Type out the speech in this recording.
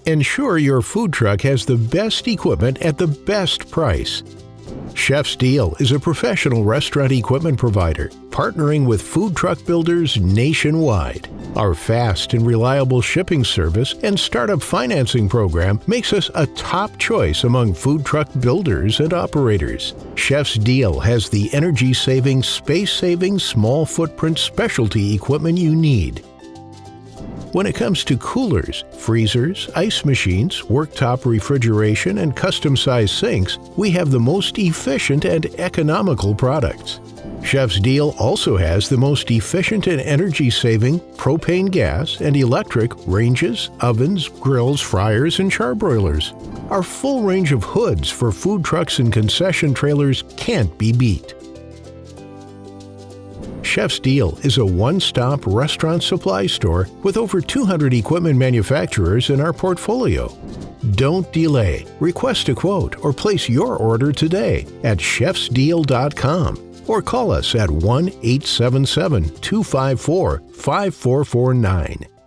Ensure your food truck has the best equipment at the best price. Chef's Deal is a professional restaurant equipment provider partnering with food truck builders nationwide. Our fast and reliable shipping service and startup financing program makes us a top choice among food truck builders and operators. Chef's Deal has the energy-saving, space-saving, small footprint specialty equipment you need. When it comes to coolers, freezers, ice machines, worktop refrigeration, and custom-sized sinks, we have the most efficient and economical products. Chef's Deal also has the most efficient and energy-saving propane gas and electric ranges, ovens, grills, fryers, and charbroilers. Our full range of hoods for food trucks and concession trailers can't be beat. Chef's Deal is a one-stop restaurant supply store with over 200 equipment manufacturers in our portfolio. Don't delay. Request a quote or place your order today at chefsdeal.com or call us at 1-877-254-5449.